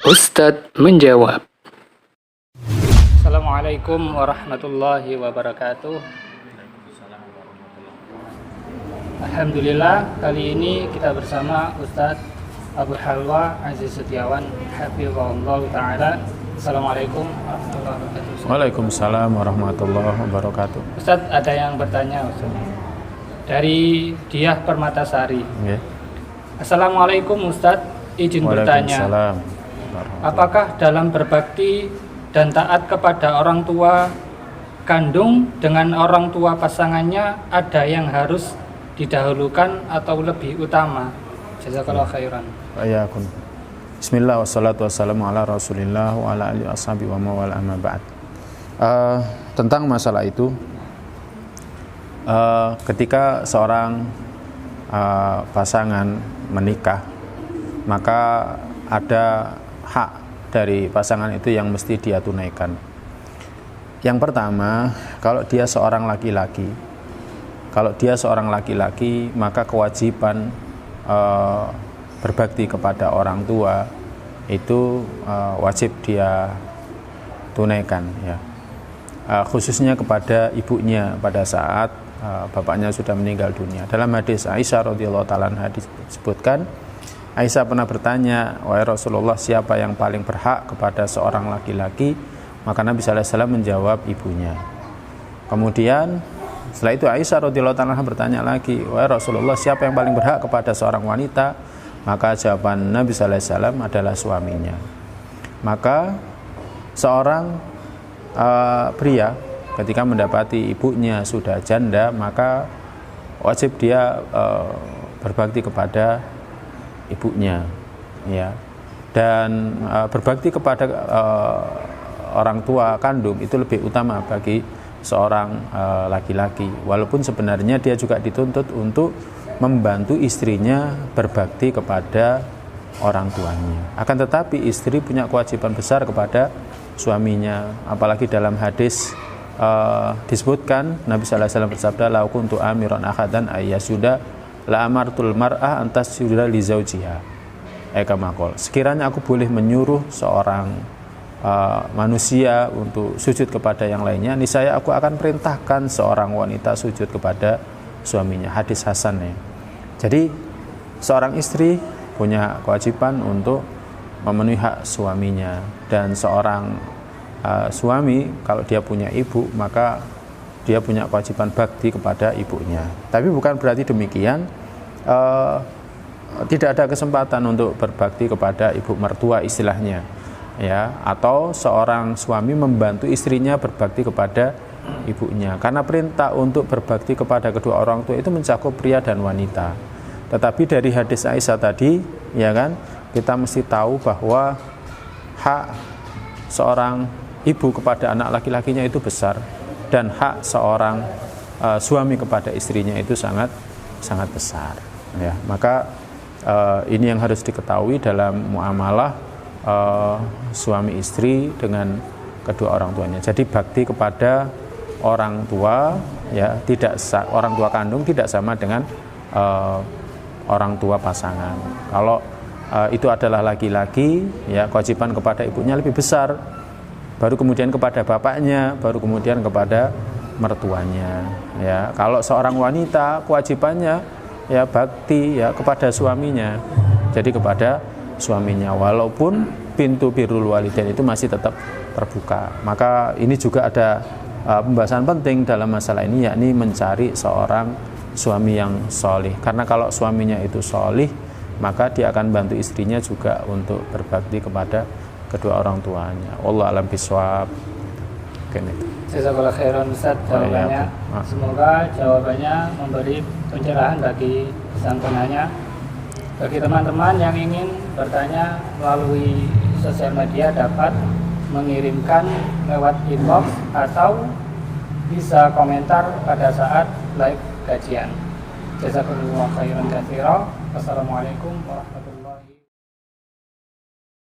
Ustadz menjawab. Assalamualaikum warahmatullahi wabarakatuh. Alhamdulillah, kali ini kita bersama Ustadz Abu Halwa Aziz Setiawan hafizahullah ta'ala. Assalamualaikum warahmatullahi wabarakatuh. Waalaikumsalam warahmatullahi wabarakatuh. Ustadz, ada yang bertanya Ustadz dari Diah Permatasari. Okay. Assalamualaikum Ustadz, izin bertanya, apakah dalam berbakti dan taat kepada orang tua kandung dengan orang tua pasangannya ada yang harus didahulukan atau lebih utama? Jazakallahu khairan. Ayyakum. Bismillah wassalatu wassalamu ala Rasulillah wa ala alihi washabihi wa mawala amma ba'd. Tentang masalah itu, ketika seorang pasangan menikah, maka ada hak dari pasangan itu yang mesti dia tunaikan. Yang pertama, kalau dia seorang laki-laki, maka kewajiban berbakti kepada orang tua itu wajib dia tunaikan, ya. Khususnya kepada ibunya pada saat bapaknya sudah meninggal dunia. Dalam hadis Aisyah radhiyallahu taala anha disebutkan, Aisyah pernah bertanya, wahai Rasulullah, siapa yang paling berhak kepada seorang laki-laki? Maka Nabi sallallahu alaihi wasallam menjawab, ibunya. Kemudian setelah itu Aisyah radhiyallahu taala anha bertanya lagi, wahai Rasulullah, siapa yang paling berhak kepada seorang wanita? Maka jawaban Nabi sallallahu alaihi wasallam adalah suaminya. Maka seorang pria ketika mendapati ibunya sudah janda, maka wajib dia berbakti kepada ibunya, ya. Dan berbakti kepada orang tua kandung itu lebih utama bagi seorang laki-laki, walaupun sebenarnya dia juga dituntut untuk membantu istrinya berbakti kepada orang tuanya. Akan tetapi istri punya kewajiban besar kepada suaminya, apalagi dalam hadis disebutkan Nabi sallallahu alaihi wasallam bersabda, "Lau kuntu amiran ahadan ayyasuda la amartul mar'ah antas sudah li zaujiha." Kamakol. Sekiranya aku boleh menyuruh seorang manusia untuk sujud kepada yang lainnya, niscaya aku akan perintahkan seorang wanita sujud kepada suaminya. Hadis hasan, ya. Jadi seorang istri punya kewajiban untuk memenuhi hak suaminya, dan seorang suami kalau dia punya ibu, maka dia punya kewajiban bakti kepada ibunya. Tapi bukan berarti demikian tidak ada kesempatan untuk berbakti kepada ibu mertua istilahnya, ya, atau seorang suami membantu istrinya berbakti kepada ibunya, karena perintah untuk berbakti kepada kedua orang tua itu mencakup pria dan wanita. Tetapi dari hadis Aisyah tadi, ya kan, kita mesti tahu bahwa hak seorang ibu kepada anak laki-lakinya itu besar, dan hak seorang suami kepada istrinya itu sangat besar, ya. Maka ini yang harus diketahui dalam muamalah suami istri dengan kedua orang tuanya. Jadi bakti kepada orang tua, ya, orang tua kandung tidak sama dengan orang tua pasangan. Kalau itu adalah laki-laki, ya, kewajiban kepada ibunya lebih besar, baru kemudian kepada bapaknya, baru kemudian kepada mertuanya, ya. Kalau seorang wanita, kewajibannya, ya, bakti, ya, kepada suaminya, jadi kepada suaminya, walaupun pintu birrul walidain itu masih tetap terbuka. Maka ini juga ada pembahasan penting dalam masalah ini, yakni mencari seorang suami yang solih. Karena kalau suaminya itu solih, maka dia akan bantu istrinya juga untuk berbakti kepada kedua orang tuanya. Wallahu a'lam bishawab. Jazakallahu khairan Ustaz jawabannya. Semoga jawabannya memberi pencerahan bagi sang penanya. Bagi teman-teman yang ingin bertanya melalui sosial media dapat mengirimkan lewat inbox atau bisa komentar pada saat live kajian. Jazakallahu khairan katsiran. Wassalamualaikum warahmatullahi wabarakatuh.